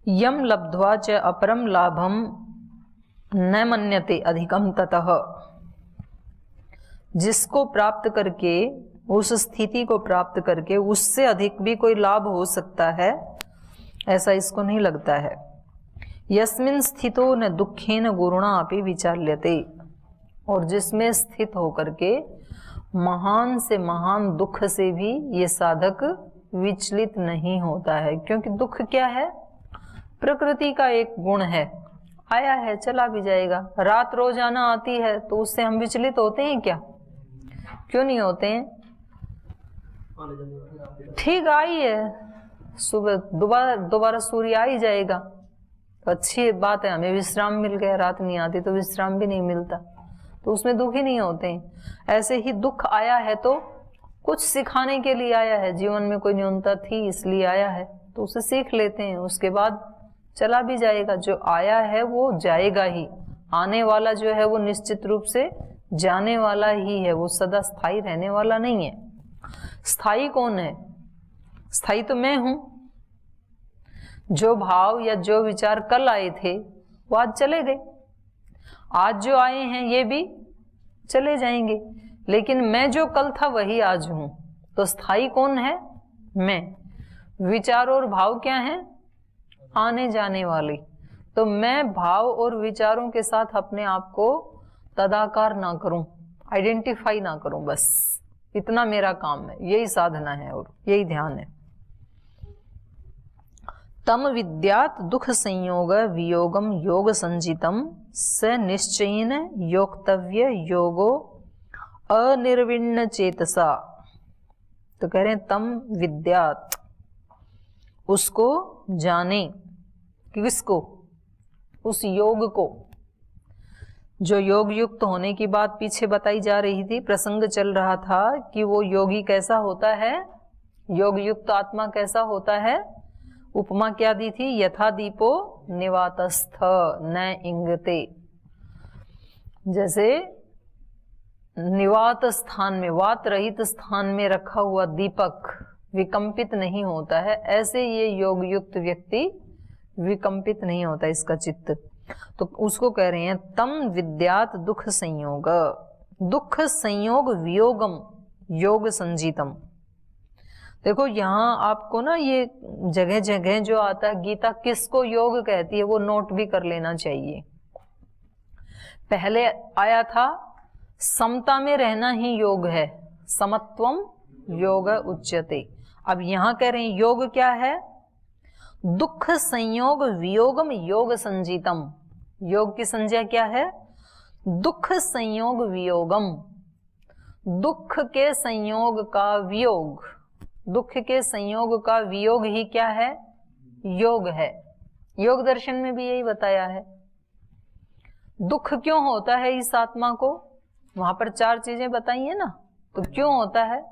यम लब्ध्वा च अपरम लाभम न मन्यते अधिकम ततः, जिसको प्राप्त करके, उस स्थिति को प्राप्त करके उससे अधिक भी कोई लाभ हो सकता है, ऐसा इसको नहीं लगता है। यस्मिन् स्थितो न दुखेन गुरुणा अपि विचाल्यते, और जिसमें स्थित होकर के महान से महान दुख से भी ये साधक विचलित नहीं होता है। क्योंकि दुख क्या है? प्रकृति का एक गुण है, आया है चला भी जाएगा। रात रोजाना आती है तो उससे हम विचलित होते हैं क्या? क्यों नहीं होते हैं? ठीक आई है, सुबह दोबारा सूर्य आ ही जाएगा तो अच्छी बात है, हमें विश्राम मिल गया। रात नहीं आती तो विश्राम भी नहीं मिलता, तो उसमें दुखी नहीं होते हैं। ऐसे ही दुख आया है तो कुछ सिखाने के लिए आया है, जीवन में कोई न्यूनता थी इसलिए आया है, तो उसे सीख लेते हैं, उसके बाद चला भी जाएगा। जो आया है वो जाएगा ही, आने वाला जो है वो निश्चित रूप से जाने वाला ही है, वो सदा स्थायी रहने वाला नहीं है। स्थायी कौन है? स्थायी तो मैं हूं। जो भाव या जो विचार कल आए थे वो आज चले गए, आज जो आए हैं ये भी चले जाएंगे, लेकिन मैं जो कल था वही आज हूं। तो स्थायी कौन है? मैं। विचार और भाव क्या है? आने जाने वाली। तो मैं भाव और विचारों के साथ अपने आप को तदाकार ना करूं, आइडेंटिफाई ना करूं, बस इतना मेरा काम है, यही साधना है और यही ध्यान है। तम विद्यात दुख संयोग वियोगम योग संजितम स निश्चयेन योक्तव्य योगो अनिर्विण्ण चेतसा। तो कह रहे हैं तम विद्यात, उसको जाने, किसको? उस योग को। जो योग युक्त होने की बात पीछे बताई जा रही थी, प्रसंग चल रहा था कि वो योगी कैसा होता है, योग युक्त आत्मा कैसा होता है। उपमा क्या दी थी? यथा दीपो निवातस्थ न इंगते। जैसे निवात स्थान में, वात रहित स्थान में रखा हुआ दीपक विकंपित नहीं होता है, ऐसे ये योग युक्त व्यक्ति विकंपित नहीं होता इसका चित्त। तो उसको कह रहे हैं तम विद्यात दुख संयोग, दुख संयोग वियोगम योग संजीतम। देखो यहाँ आपको ना ये जगह जगह जो आता है, गीता किसको योग कहती है वो नोट भी कर लेना चाहिए। पहले आया था समता में रहना ही योग है, समत्वम योग उच्यते। अब यहाँ कह रहे हैं योग क्या है? दुख संयोग वियोगम योग संजीतम। योग की संज्ञा क्या है? दुख संयोग वियोगम, दुख के संयोग का वियोग। दुख के संयोग का वियोग ही क्या है? योग है। योग दर्शन में भी यही बताया है। दुख क्यों होता है इस आत्मा को? वहां पर 4 चीजें बताई है ना, तो क्यों होता है?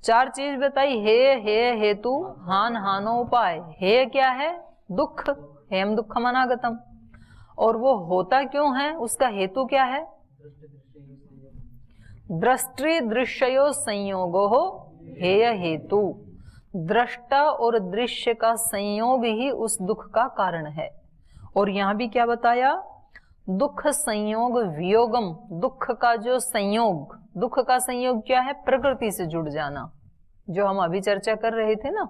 4 चीज बताई, हे हेतु हान हानोपाय। हे क्या है? दुख, हेम दुखम अनागतम। और वो होता क्यों है? उसका हेतु क्या है? दृष्टि दृश्यो संयोगो हो हेय हेतु। दृष्टा और दृश्य का संयोग ही उस दुख का कारण है। और यहां भी क्या बताया? दुख संयोग वियोगम, दुख का जो संयोग, दुख का संयोग क्या है? प्रकृति से जुड़ जाना, जो हम अभी चर्चा कर रहे थे ना,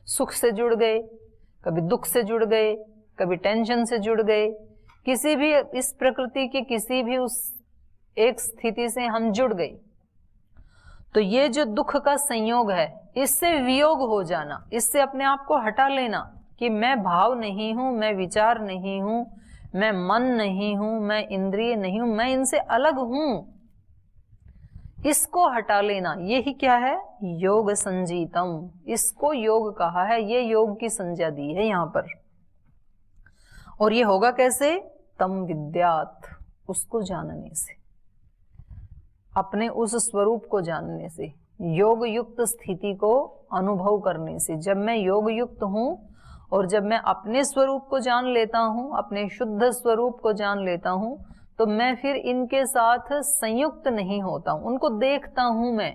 सुख से जुड़ गए, कभी दुख से जुड़ गए, कभी टेंशन से जुड़ गए, किसी भी इस प्रकृति की किसी भी उस एक स्थिति से हम जुड़ गए। तो ये जो दुख का संयोग है, इससे वियोग हो जाना, इससे अपने आप को हटा लेना कि मैं भाव नहीं हूं, मैं विचार नहीं हूं, मैं मन नहीं हूं, मैं इंद्रिय नहीं हूं, मैं इनसे अलग हूं, इसको हटा लेना, यही क्या है? योग संजीतम। इसको योग कहा है, ये योग की संज्ञा दी है यहां पर। और ये होगा कैसे? तम विद्यात, उसको जानने से, अपने उस स्वरूप को जानने से, योग युक्त स्थिति को अनुभव करने से। जब मैं योग युक्त हूं और जब मैं अपने स्वरूप को जान लेता हूं, अपने शुद्ध स्वरूप को जान लेता हूं, तो मैं फिर इनके साथ संयुक्त नहीं होता हूं, उनको देखता हूं। मैं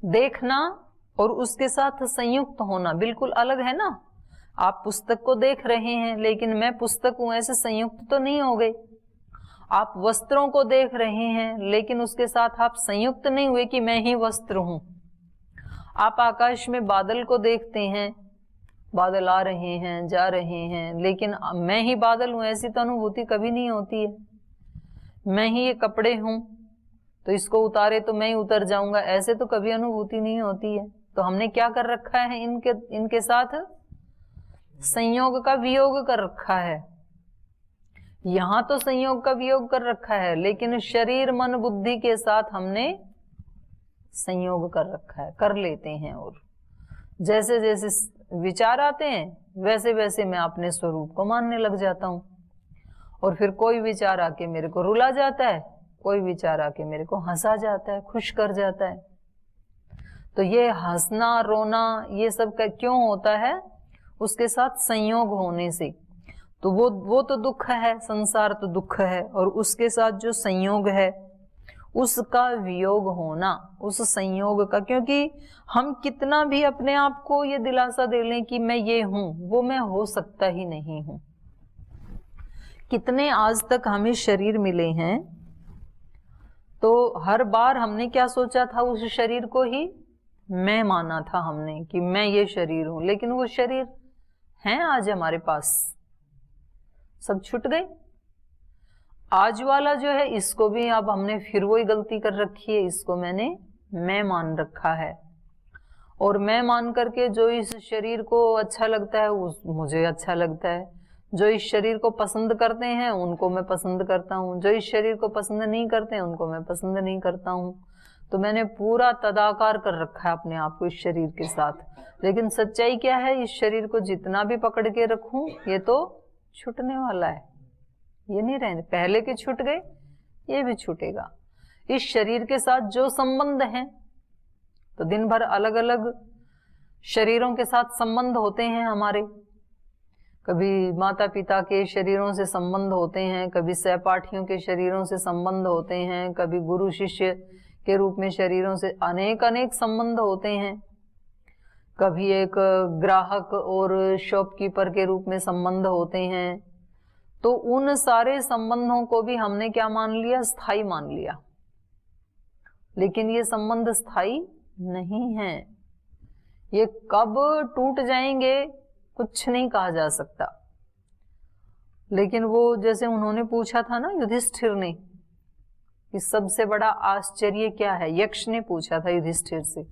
देखना और उसके साथ संयुक्त होना बिल्कुल अलग है ना। आप पुस्तक को देख रहे हैं लेकिन मैं पुस्तक हूं, ऐसे संयुक्त तो नहीं हो गए। आप वस्त्रों को देख रहे हैं लेकिन उसके साथ आप संयुक्त नहीं हुए कि मैं ही वस्त्र हूं। आप आकाश में बादल को देखते हैं, बादल आ रहे हैं जा रहे हैं, लेकिन मैं ही बादल हूं, ऐसी तो अनुभूति कभी नहीं होती है। मैं ही ये कपड़े हूं तो इसको उतारे तो मैं ही उतर जाऊंगा, ऐसे तो कभी अनुभूति नहीं होती है। तो हमने क्या कर रखा है, इनके साथ संयोग का वियोग कर रखा है। यहां तो संयोग का वियोग कर रखा है, लेकिन शरीर मन बुद्धि के साथ हमने संयोग कर रखा है, कर लेते हैं। और जैसे जैसे विचार आते हैं वैसे वैसे मैं अपने स्वरूप को मानने लग जाता हूं। और फिर कोई विचार आके मेरे को रुला जाता है, कोई विचार आके मेरे को हंसा जाता है, खुश कर जाता है। तो ये हंसना रोना ये सब का क्यों होता है, उसके साथ संयोग होने से। तो वो तो दुख है, संसार तो दुख है, और उसके साथ जो संयोग है उसका वियोग होना, उस संयोग का। क्योंकि हम कितना भी अपने आप को ये दिलासा दे लें कि मैं ये हूं, वो मैं हो सकता ही नहीं हूं। कितने आज तक हमें शरीर मिले हैं, तो हर बार हमने क्या सोचा था, उस शरीर को ही मैं माना था हमने कि मैं ये शरीर हूं। लेकिन वो शरीर हैं आज हमारे पास, सब छूट गए। आज वाला जो है इसको भी अब हमने फिर वही गलती कर रखी है, इसको मैंने मैं मान रखा है। और मैं मान करके जो इस शरीर को अच्छा लगता है मुझे अच्छा लगता है, जो इस शरीर को पसंद करते हैं उनको मैं पसंद करता हूँ, जो इस शरीर को पसंद नहीं करते हैं उनको मैं पसंद नहीं करता हूँ। तो मैंने पूरा तदाकार कर रखा है अपने आप को इस शरीर के साथ। लेकिन सच्चाई क्या है, इस शरीर को जितना भी पकड़ के रखूं ये तो छूटने वाला है, ये नहीं रहने। पहले के छूट गए, ये भी छूटेगा। इस शरीर के साथ जो संबंध हैं, तो दिन भर अलग अलग शरीरों के साथ संबंध होते हैं हमारे। कभी माता पिता के शरीरों से संबंध होते हैं, कभी सहपाठियों के शरीरों से संबंध होते हैं, कभी गुरु शिष्य के रूप में शरीरों से अनेक अनेक संबंध होते हैं। कभी एक ग्राहक और शॉपकीपर के रूप में संबंध होते हैं। तो उन सारे संबंधों को भी हमने क्या मान लिया, स्थायी मान लिया। लेकिन ये संबंध स्थायी नहीं है, ये कब टूट जाएंगे कुछ नहीं कहा जा सकता। लेकिन वो जैसे उन्होंने पूछा था ना युधिष्ठिर ने कि सबसे बड़ा आश्चर्य क्या है, यक्ष ने पूछा था युधिष्ठिर से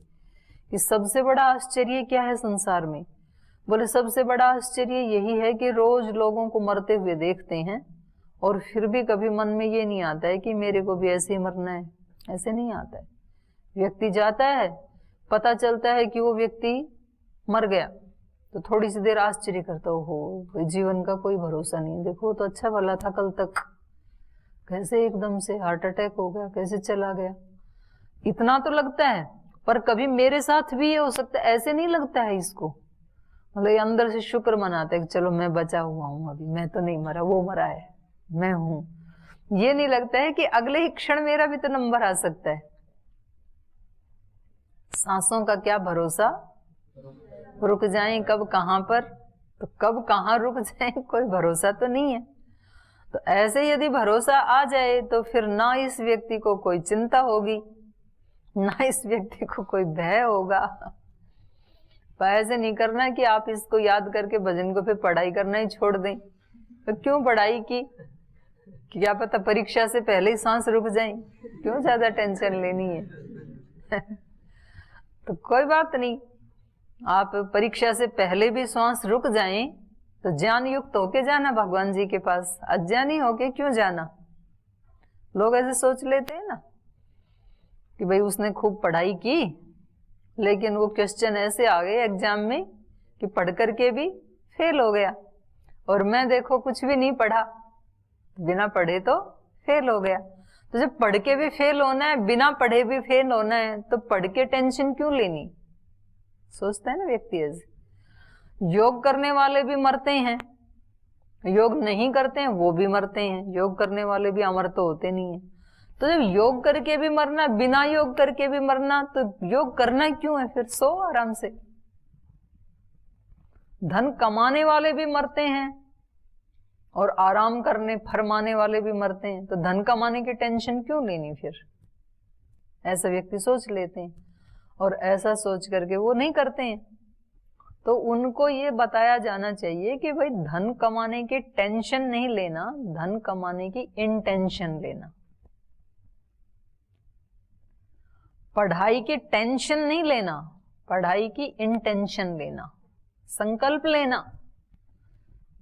कि सबसे बड़ा आश्चर्य क्या है संसार में। बोले सबसे बड़ा आश्चर्य यही है कि रोज लोगों को मरते हुए देखते हैं और फिर भी कभी मन में ये नहीं आता है कि मेरे को भी ऐसे ही मरना है। ऐसे नहीं आता है। व्यक्ति जाता है, पता चलता है कि वो व्यक्ति मर गया, तो थोड़ी सी देर आश्चर्य करता हो, जीवन का कोई भरोसा नहीं, देखो तो अच्छा भला था कल तक, कैसे एकदम से हार्ट अटैक हो गया, कैसे चला गया। इतना तो लगता है, पर कभी मेरे साथ भी ये हो सकता है, ऐसे नहीं लगता है इसको। मतलब ये अंदर से शुक्र मनाते हैं कि चलो मैं बचा हुआ हूं, अभी मैं तो नहीं मरा, वो मरा है, मैं हूं। ये नहीं लगता है कि अगले ही क्षण मेरा भी तो नंबर आ सकता है। सांसों का क्या भरोसा, रुक जाएं कब कहां पर, तो कब कहां रुक जाएं कोई भरोसा तो नहीं है। तो ऐसे यदि भरोसा आ जाए तो फिर ना इस व्यक्ति को कोई चिंता होगी, ना इस व्यक्ति को कोई भय होगा। पर ऐसे नहीं करना कि आप इसको याद करके भजन को फिर पढ़ाई करना ही छोड़ दें। तो क्यों पढ़ाई की, क्या पता परीक्षा से पहले ही सांस रुक जाए, क्यों ज्यादा टेंशन लेनी है। तो कोई बात नहीं, आप परीक्षा से पहले भी सांस रुक जाएं तो ज्ञान युक्त होके जाना भगवान जी के पास, अज्ञानी होके क्यों जाना। लोग ऐसे सोच लेते हैं ना कि भाई उसने खूब पढ़ाई की लेकिन वो क्वेश्चन ऐसे आ गए एग्जाम में कि पढ़ करके भी फेल हो गया, और मैं देखो कुछ भी नहीं पढ़ा, बिना पढ़े तो फेल हो गया। तो जब पढ़ के भी फेल होना है, बिना पढ़े भी फेल होना है, तो पढ़ के टेंशन क्यों लेनी, सोचता है ना व्यक्ति ऐसे। योग करने वाले भी मरते हैं, योग नहीं करते हैं वो भी मरते हैं, योग करने वाले भी अमर तो होते नहीं है। तो जब योग करके भी मरना, बिना योग करके भी मरना, तो योग करना क्यों है फिर? सो आराम से। धन कमाने वाले भी मरते हैं और आराम करने फरमाने वाले भी मरते हैं, तो धन कमाने की टेंशन क्यों लेनी फिर? ऐसा व्यक्ति सोच लेते हैं, और ऐसा सोच करके वो नहीं करते हैं। तो उनको ये बताया जाना चाहिए कि भाई धन कमाने की टेंशन नहीं लेना, धन कमाने की इंटेंशन लेना। पढ़ाई की टेंशन नहीं लेना, पढ़ाई की इंटेंशन लेना, संकल्प लेना।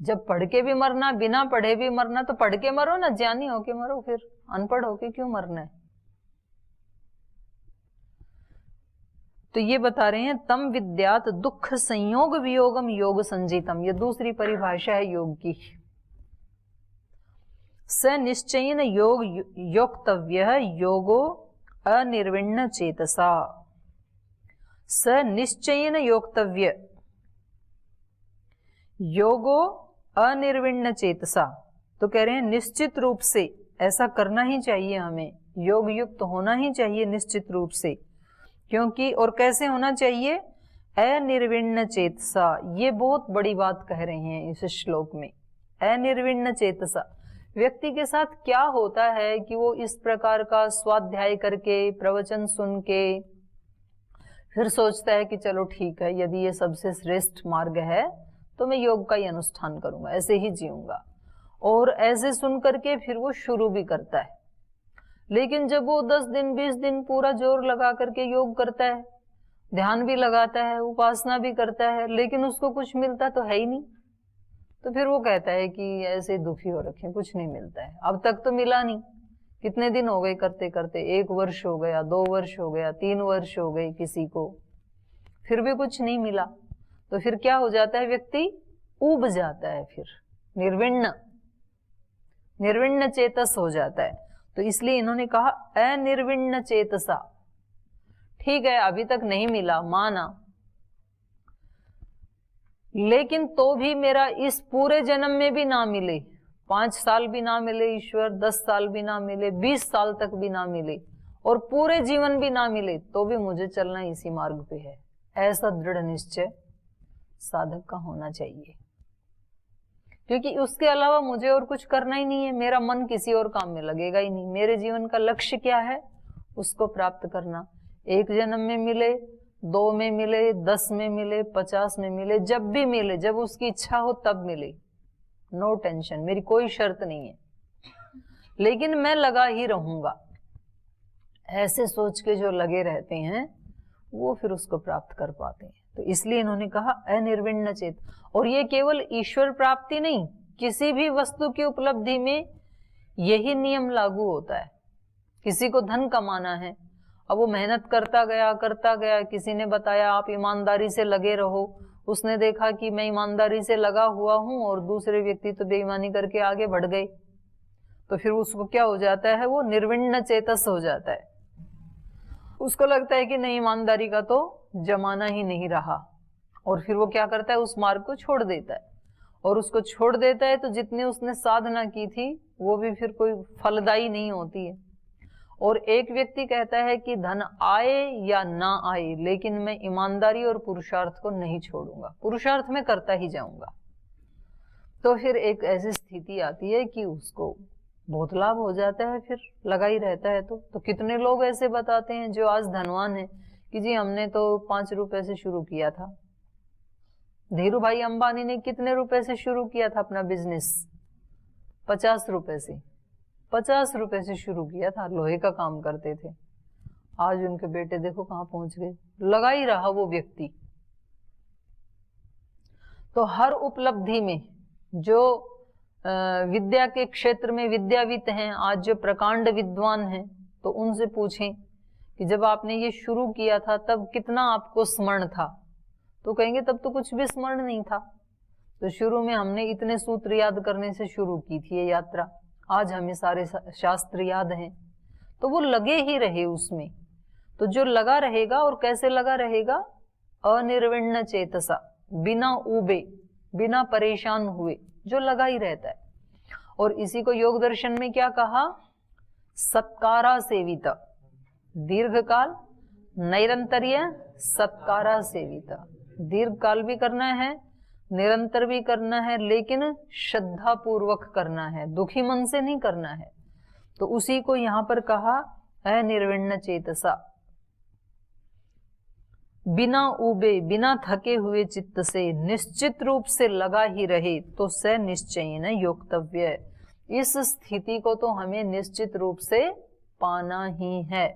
जब पढ़ के भी मरना, बिना पढ़े भी मरना, तो पढ़ के मरो ना, ज्ञानी होके मरो, फिर अनपढ़ होके क्यों मरना है? तो ये बता रहे हैं तम विद्यात दुख संयोग वियोगम योग संजीतम, ये दूसरी परिभाषा है योग की। स निश्चयन योग योक्तव्य योगो अनिर्विण्ण चेतसा। स निश्चयन योक्तव्य योगो अनिर्विण्ण चेतसा, तो कह रहे हैं निश्चित रूप से ऐसा करना ही चाहिए, हमें योग युक्त होना ही चाहिए निश्चित रूप से। क्योंकि और कैसे होना चाहिए? अनिर्विण्ण चेतसा, ये बहुत बड़ी बात कह रहे हैं इस श्लोक में। अनिर्विण्ण चेतसा, व्यक्ति के साथ क्या होता है कि वो इस प्रकार का स्वाध्याय करके, प्रवचन सुन के फिर सोचता है कि चलो ठीक है, यदि ये सबसे श्रेष्ठ मार्ग है तो मैं योग का ही अनुष्ठान करूंगा, ऐसे ही जीऊंगा, और ऐसे सुन करके फिर वो शुरू भी करता है। लेकिन जब वो 10 दिन 20 दिन पूरा जोर लगा करके योग करता है, ध्यान भी लगाता है, उपासना भी करता है, लेकिन उसको कुछ मिलता तो है ही नहीं, तो फिर वो कहता है कि ऐसे दुखी हो रखे, कुछ नहीं मिलता है, अब तक तो मिला नहीं। कितने दिन हो गए करते करते, 1 वर्ष हो गया, 2 वर्ष हो गया, 3 वर्ष हो गए किसी को, फिर भी कुछ नहीं मिला। तो फिर क्या हो जाता है? व्यक्ति ऊब जाता है, फिर निर्विण्ण चेतस हो जाता है। तो इसलिए इन्होंने कहा अनिर्विण्ण चेतसा। ठीक है, अभी तक नहीं मिला, माना, लेकिन तो भी मेरा इस पूरे जन्म में भी ना मिले, 5 साल भी ना मिले ईश्वर, 10 साल भी ना मिले, 20 साल तक भी ना मिले, और पूरे जीवन भी ना मिले, तो भी मुझे चलना इसी मार्ग पे है, ऐसा दृढ़ निश्चय साधक का होना चाहिए। क्योंकि उसके अलावा मुझे और कुछ करना ही नहीं है, मेरा मन किसी और काम में लगेगा ही नहीं। मेरे जीवन का लक्ष्य क्या है? उसको प्राप्त करना। 1 जन्म में मिले, 2 में मिले, 10 में मिले, 50 में मिले, जब भी मिले, जब उसकी इच्छा हो तब मिले, नो टेंशन, मेरी कोई शर्त नहीं है, लेकिन मैं लगा ही रहूंगा। ऐसे सोच के जो लगे रहते हैं वो फिर उसको प्राप्त कर पाते हैं। तो इसलिए इन्होंने कहा अनिर्विण्ण चेत। और ये केवल ईश्वर प्राप्ति नहीं, किसी भी वस्तु की उपलब्धि में यही नियम लागू होता है। किसी को धन कमाना है, अब वो मेहनत करता गया, किसी ने बताया आप ईमानदारी से लगे रहो, उसने देखा कि मैं ईमानदारी से लगा हुआ हूं और दूसरे व्यक्ति तो बेईमानी करके आगे बढ़ गए, तो फिर उसको क्या हो जाता है? वो निर्विण्ण चेतस हो जाता है। उसको लगता है कि नहीं, ईमानदारी का तो जमाना ही नहीं रहा, और फिर वो क्या करता है? उस मार्ग को छोड़ देता है, और उसको छोड़ देता है तो जितनी उसने साधना की थी वो भी फिर कोई फलदायी नहीं होती है। और एक व्यक्ति कहता है कि धन आए या ना आए, लेकिन मैं ईमानदारी और पुरुषार्थ को नहीं छोड़ूंगा, पुरुषार्थ में करता ही जाऊंगा। तो फिर एक ऐसी स्थिति आती है कि उसको बहुत लाभ हो जाता है, फिर लगा ही रहता है। तो कितने लोग ऐसे बताते हैं जो आज धनवान है कि जी हमने तो 5 रुपए से शुरू किया था। धीरू भाई अंबानी ने कितने रुपए से शुरू किया था अपना बिजनेस? 50 रुपए से, 50 रुपए से शुरू किया था, लोहे का काम करते थे। आज उनके बेटे देखो कहां पहुंच गए, लगा ही रहा वो व्यक्ति। तो हर उपलब्धि में जो विद्या के क्षेत्र में विद्यावित हैं, आज जो प्रकांड विद्वान हैं, तो उनसे पूछें कि जब आपने ये शुरू किया था तब कितना आपको स्मरण था? तो कहेंगे तब तो कुछ भी स्मरण नहीं था, तो शुरू में हमने इतने सूत्र याद करने से शुरू की थी ये यात्रा, आज हमें सारे शास्त्र याद हैं। तो वो लगे ही रहे उसमें। तो जो लगा रहेगा, और कैसे लगा रहेगा? अनिर्विण्ण चेतसा, बिना ऊबे, बिना परेशान हुए, जो लगा ही रहता है। और इसी को योग दर्शन में क्या कहा? सत्कारा सेवित, दीर्घ काल, नैरंतर्य, सत्कारा सेवित। दीर्घ काल भी करना है, निरंतर भी करना है, लेकिन श्रद्धा पूर्वक करना है, दुखी मन से नहीं करना है। तो उसी को यहां पर कहा अनिर्विण्ण चेतसा, बिना उबे, बिना थके हुए चित्त से निश्चित रूप से लगा ही रहे तो स निश्चयेन योक्तव्य। इस स्थिति को तो हमें निश्चित रूप से पाना ही है,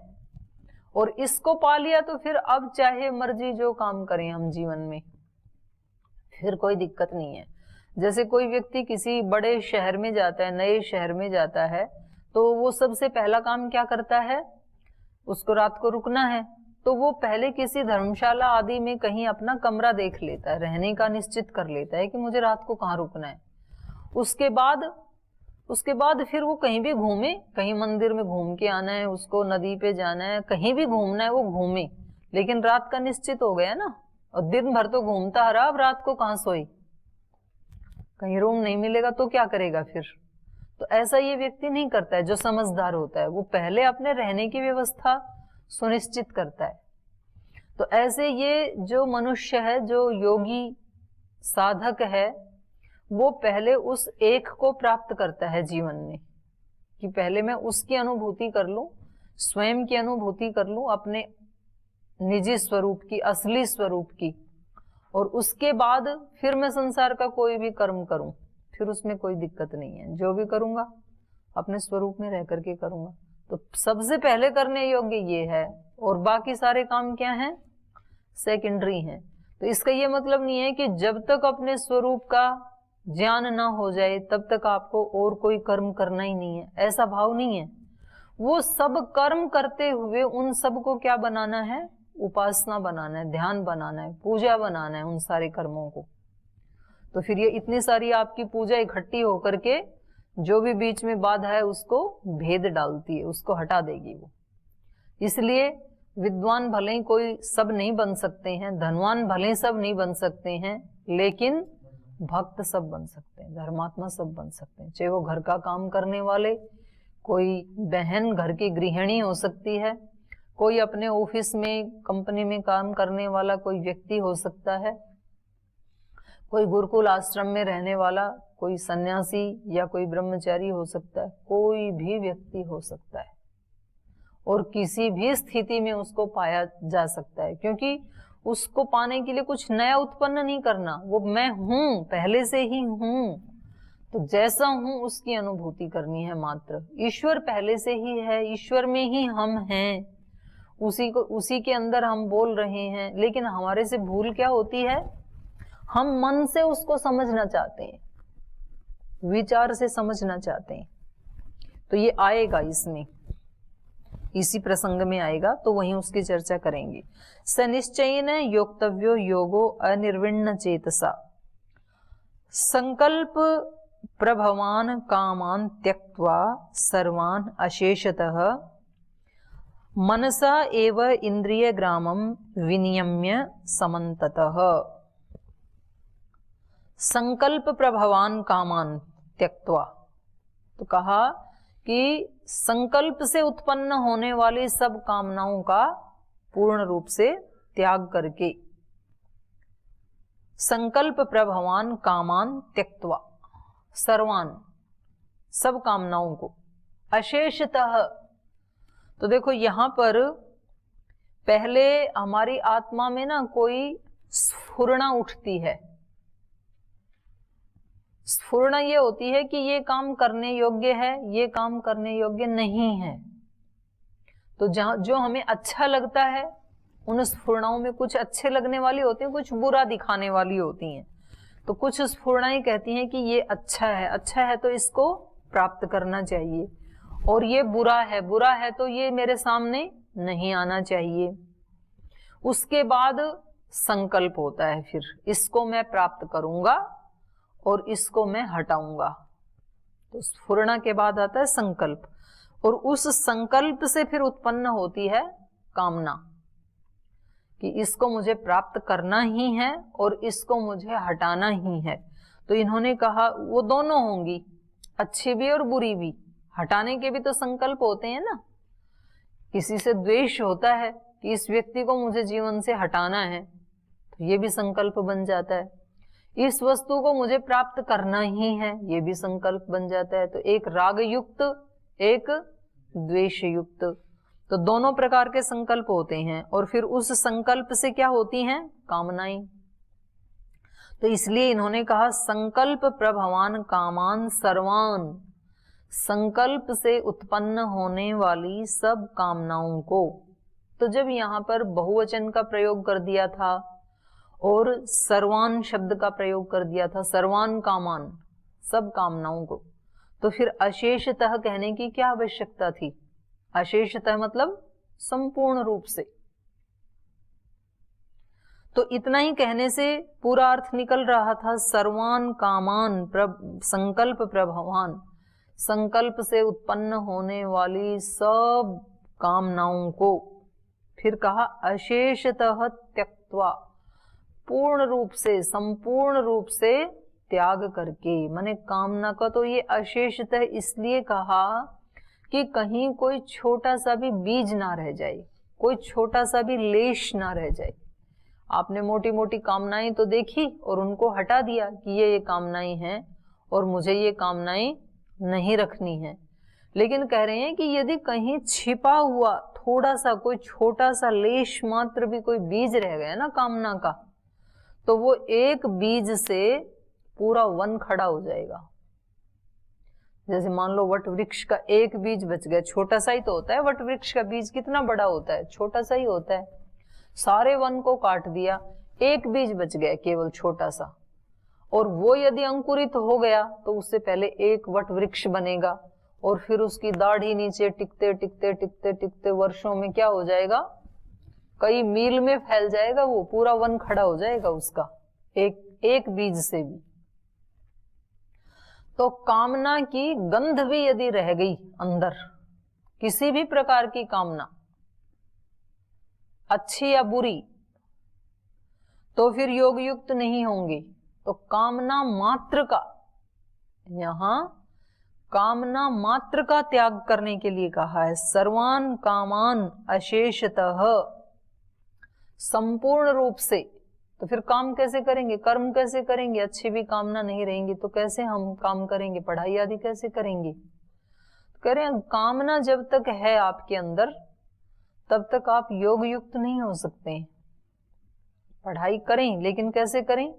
और इसको पा लिया तो फिर अब चाहे मर्जी जो काम करें हम जीवन में, फिर कोई दिक्कत नहीं है। जैसे कोई व्यक्ति किसी बड़े शहर में जाता है, नए शहर में जाता है, तो वो सबसे पहला काम क्या करता है, उसको रात को रुकना है, तो वो पहले किसी धर्मशाला आदि में कहीं अपना कमरा देख लेता है, रहने का निश्चित कर लेता है कि मुझे रात को कहाँ रुकना है। उसके बाद फिर वो कहीं भी घूमे, कहीं मंदिर में घूम के आना है, उसको नदी पे जाना है, कहीं भी घूमना है वो घूमे, लेकिन रात का निश्चित हो गया ना। और दिन भर तो घूमता रहा, अब रात को कहाँ सोई, कहीं रूम नहीं मिलेगा तो क्या करेगा फिर। तो ऐसा ये व्यक्ति नहीं करता है। जो समझदार होता है वो पहले अपने रहने की व्यवस्था सुनिश्चित करता है। तो ऐसे ये जो मनुष्य है, जो योगी साधक है, वो पहले उस एक को प्राप्त करता है जीवन में, कि पहले मैं उसकी अनुभूति कर लूं, स्वयं की अनुभूति कर लूं, अपने निजी स्वरूप की, असली स्वरूप की, और उसके बाद फिर मैं संसार का कोई भी कर्म करूं, फिर उसमें कोई दिक्कत नहीं है। जो भी करूंगा अपने स्वरूप में रह करके करूंगा। तो सबसे पहले करने योग्य ये है, और बाकी सारे काम क्या हैं, सेकेंडरी हैं। तो इसका ये मतलब नहीं है कि जब तक अपने स्वरूप का ज्ञान ना हो जाए तब तक आपको और कोई कर्म करना ही नहीं है, ऐसा भाव नहीं है। वो सब कर्म करते हुए उन सब को क्या बनाना है, उपासना बनाना है, ध्यान बनाना है, पूजा बनाना है उन सारे कर्मों को। तो फिर ये इतनी सारी आपकी पूजा इकट्ठी होकर के जो भी बीच में बाधा है उसको भेद डालती है, उसको हटा देगी वो। इसलिए विद्वान भले ही कोई सब नहीं बन सकते हैं, धनवान भले ही सब नहीं बन सकते हैं, लेकिन भक्त सब बन सकते हैं, धर्मात्मा सब बन सकते हैं। चाहे वो घर का काम करने वाले, कोई बहन घर की गृहिणी हो सकती है, कोई अपने ऑफिस में, कंपनी में काम करने वाला कोई व्यक्ति हो सकता है, कोई गुरुकुल आश्रम में रहने वाला, कोई सन्यासी या कोई ब्रह्मचारी हो सकता है, कोई भी व्यक्ति हो सकता है, और किसी भी स्थिति में उसको पाया जा सकता है। क्योंकि उसको पाने के लिए कुछ नया उत्पन्न नहीं करना, वो मैं हूं, पहले से ही हूं, तो जैसा हूं उसकी अनुभूति करनी है मात्र। ईश्वर पहले से ही है, ईश्वर में ही हम हैं, उसी के अंदर हम बोल रहे हैं। लेकिन हमारे से भूल क्या होती है, हम मन से उसको समझना चाहते हैं, विचार से समझना चाहते हैं। तो ये आएगा, इसमें इसी प्रसंग में आएगा, तो वहीं उसकी चर्चा करेंगे। सनिश्चयेन योक्तव्यो योगो अनिर्विण्ण चेतसा, संकल्प प्रभवान कामान त्यक्त्वा सर्वान अशेषतः मनसा एव इंद्रिय ग्रामम विनियम्य समन्ततः। संकल्प प्रभवान कामान त्यक्त्वा, तो कहा कि संकल्प से उत्पन्न होने वाली सब कामनाओं का पूर्ण रूप से त्याग करके, संकल्प प्रभवान कामान त्यक्त्वा, सर्वान, सब कामनाओं को, अशेषतः। तो देखो यहां पर पहले हमारी आत्मा में ना कोई स्फुरणा उठती है। स्फुरणा ये होती है कि ये काम करने योग्य है, ये काम करने योग्य नहीं है। तो जो हमें अच्छा लगता है, उन स्फुरणाओं में कुछ अच्छे लगने वाली होती हैं, कुछ बुरा दिखाने वाली होती हैं। तो कुछ स्फुरणाएं कहती हैं कि ये अच्छा है, अच्छा है तो इसको प्राप्त करना चाहिए, और ये बुरा है, बुरा है तो ये मेरे सामने नहीं आना चाहिए। उसके बाद संकल्प होता है, फिर इसको मैं प्राप्त करूंगा और इसको मैं हटाऊंगा। तो स्फुरणा के बाद आता है संकल्प, और उस संकल्प से फिर उत्पन्न होती है कामना, कि इसको मुझे प्राप्त करना ही है और इसको मुझे हटाना ही है। तो इन्होंने कहा वो दोनों होंगी, अच्छी भी और बुरी भी, हटाने के भी तो संकल्प होते हैं ना। किसी से द्वेष होता है कि इस व्यक्ति को मुझे जीवन से हटाना है, तो ये भी संकल्प बन जाता है। इस वस्तु को मुझे प्राप्त करना ही है, ये भी संकल्प बन जाता है। तो एक राग युक्त, एक द्वेष युक्त, तो दोनों प्रकार के संकल्प होते हैं। और फिर उस संकल्प से क्या होती हैं? कामनाएं। तो इसलिए इन्होंने कहा संकल्प प्रभवान कामान सर्वान, संकल्प से उत्पन्न होने वाली सब कामनाओं को। तो जब यहां पर बहुवचन का प्रयोग कर दिया था और सर्वान शब्द का प्रयोग कर दिया था, सर्वान कामान, सब कामनाओं को, तो फिर अशेषतः कहने की क्या आवश्यकता थी? अशेषतः मतलब संपूर्ण रूप से। तो इतना ही कहने से पूरा अर्थ निकल रहा था। सर्वान कामान संकल्प प्रभवान, संकल्प से उत्पन्न होने वाली सब कामनाओं को। फिर कहा अशेषतः त्यक्त्वा, पूर्ण रूप से, संपूर्ण रूप से त्याग करके। माने कामना का तो ये अशेषतः इसलिए कहा कि कहीं कोई छोटा सा भी बीज ना रह जाए, कोई छोटा सा भी लेश ना रह जाए। आपने मोटी मोटी कामनाएं तो देखी और उनको हटा दिया कि ये कामनाएं हैं और मुझे ये कामनाएं नहीं रखनी है। लेकिन कह रहे हैं कि यदि कहीं छिपा हुआ थोड़ा सा, कोई छोटा सा लेश मात्र भी कोई बीज रह गया ना कामना का, तो वो एक बीज से पूरा वन खड़ा हो जाएगा। जैसे मान लो वट वृक्ष का एक बीज बच गया, छोटा सा ही तो होता है वट वृक्ष का बीज, कितना बड़ा होता है? छोटा सा ही होता है। सारे वन को काट दिया, एक बीज बच गया केवल छोटा सा, और वो यदि अंकुरित हो गया तो उससे पहले एक वट वृक्ष बनेगा और फिर उसकी दाढ़ी नीचे टिकते टिकते टिकते टिकते वर्षों में क्या हो जाएगा? कई मील में फैल जाएगा, वो पूरा वन खड़ा हो जाएगा उसका, एक बीज से भी। तो कामना की गंध भी यदि रह गई अंदर, किसी भी प्रकार की कामना, अच्छी या बुरी, तो फिर योग युक्त नहीं होंगे। तो कामना मात्र का, यहां कामना मात्र का त्याग करने के लिए कहा है। सर्वान कामान अशेषतः, संपूर्ण रूप से। तो फिर काम कैसे करेंगे? कर्म कैसे करेंगे? अच्छी भी कामना नहीं रहेंगी तो कैसे हम काम करेंगे? पढ़ाई आदि कैसे करेंगे? कह रहे हैं कामना जब तक है आपके अंदर तब तक आप योग युक्त नहीं हो सकते। पढ़ाई करें लेकिन कैसे करें?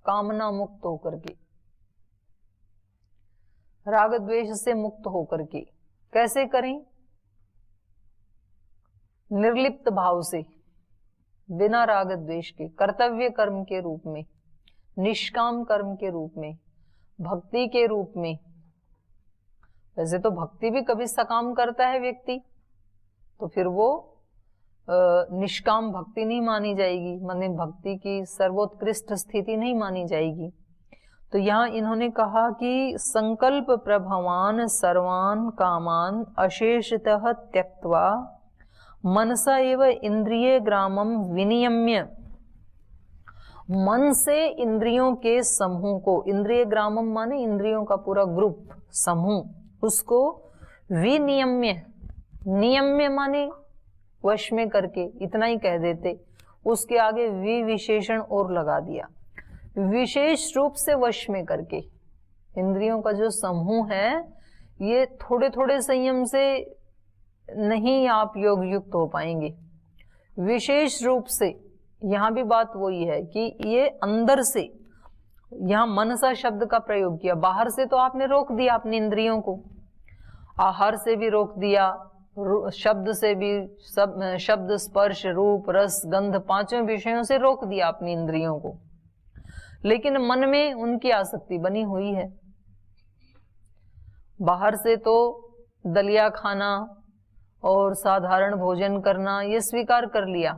कामना मुक्त होकर के, राग द्वेष से मुक्त होकर के। कैसे करें? निर्लिप्त भाव से, बिना राग द्वेष के, कर्तव्य कर्म के रूप में, निष्काम कर्म के रूप में, भक्ति के रूप में। वैसे तो भक्ति भी कभी सकाम करता है व्यक्ति, तो फिर वो निष्काम भक्ति नहीं मानी जाएगी, माने भक्ति की सर्वोत्कृष्ट स्थिति नहीं मानी जाएगी। तो यहाँ इन्होंने कहा कि संकल्प प्रभवान सर्वान कामान अशेषतः त्यक्त्वा मनसा एव इंद्रिय ग्रामम विनियम्य, मन से इंद्रियों के समूह को, इंद्रिय ग्रामम माने इंद्रियों का पूरा ग्रुप, समूह, उसको विनियम्य, नियम्य माने वश में करके, इतना ही कह देते। उसके आगे वि विशेषण और लगा दिया, विशेष रूप से वश में करके। इंद्रियों का जो समूह है ये थोड़े थोड़े संयम से नहीं आप योग युक्त हो पाएंगे, विशेष रूप से। यहां भी बात वही है कि ये अंदर से, यहां मनसा शब्द का प्रयोग किया। बाहर से तो आपने रोक दिया अपनी इंद्रियों को, आहार से भी रोक दिया, शब्द से भी, सब शब्द स्पर्श रूप रस गंध पांचों विषयों से रोक दिया अपनी इंद्रियों को, लेकिन मन में उनकी आसक्ति बनी हुई है। बाहर से तो दलिया खाना और साधारण भोजन करना ये स्वीकार कर लिया,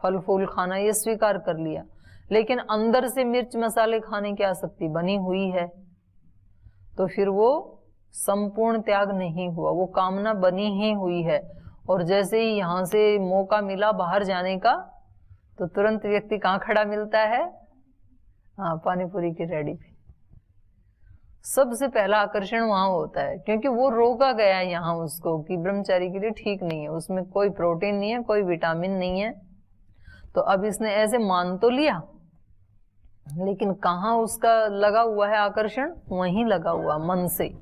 फल फूल खाना ये स्वीकार कर लिया, लेकिन अंदर से मिर्च मसाले खाने की आसक्ति बनी हुई है, तो फिर वो संपूर्ण त्याग नहीं हुआ, वो कामना बनी ही हुई है। और जैसे ही यहां से मौका मिला बाहर जाने का, तो तुरंत व्यक्ति कहाँ खड़ा मिलता है? हाँ, पानी पूरी की रेडी पे। सबसे पहला आकर्षण वहां होता है, क्योंकि वो रोका गया है यहाँ उसको कि ब्रह्मचारी के लिए ठीक नहीं है, उसमें कोई प्रोटीन नहीं है, कोई विटामिन नहीं है। तो अब इसने ऐसे मान तो लिया, लेकिन कहाँ उसका लगा हुआ है आकर्षण? वहीं लगा हुआ, मन से।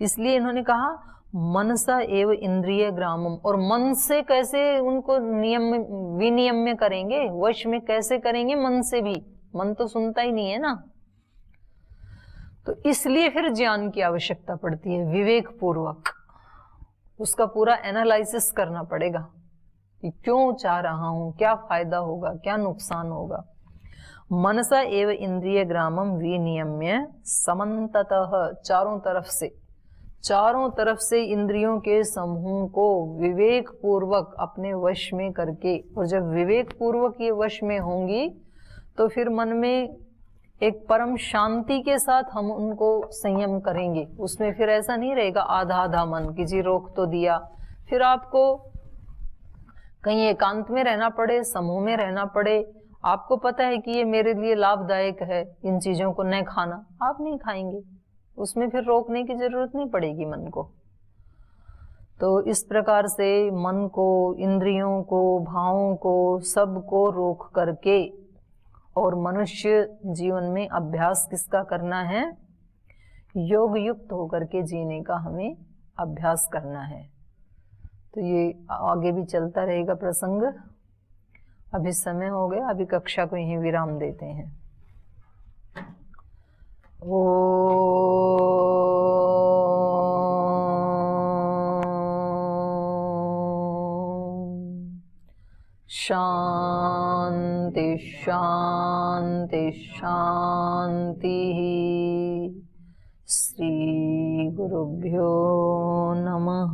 इसलिए इन्होंने कहा मनसा एव इंद्रिय ग्रामम। और मन से कैसे उनको नियम विनियम्य करेंगे, वश में कैसे करेंगे? मन से भी, मन तो सुनता ही नहीं है ना। तो इसलिए फिर ज्ञान की आवश्यकता पड़ती है, विवेक पूर्वक उसका पूरा एनालिसिस करना पड़ेगा कि क्यों चाह रहा हूं, क्या फायदा होगा, क्या नुकसान होगा। मनसा एव इंद्रिय ग्रामम विनियम्य समन्ततः, चारों तरफ से इंद्रियों के समूह को विवेक पूर्वक अपने वश में करके, और जब विवेक पूर्वक ये वश में होंगी तो फिर मन में एक परम शांति के साथ हम उनको संयम करेंगे। उसमें फिर ऐसा नहीं रहेगा आधा आधा मन कि जी रोक तो दिया, फिर आपको कहीं एकांत में रहना पड़े, समूह में रहना पड़े, आपको पता है कि ये मेरे लिए लाभदायक है, इन चीजों को न खाना, आप नहीं खाएंगे, उसमें फिर रोकने की जरूरत नहीं पड़ेगी मन को। तो इस प्रकार से मन को, इंद्रियों को, भावों को, सबको रोक करके, और मनुष्य जीवन में अभ्यास किसका करना है? योग युक्त होकर के जीने का हमें अभ्यास करना है। तो ये आगे भी चलता रहेगा प्रसंग। अभी समय हो गया, अभी कक्षा को यहीं विराम देते हैं। शांति शांति शांति। श्री गुरुभ्यो नमः।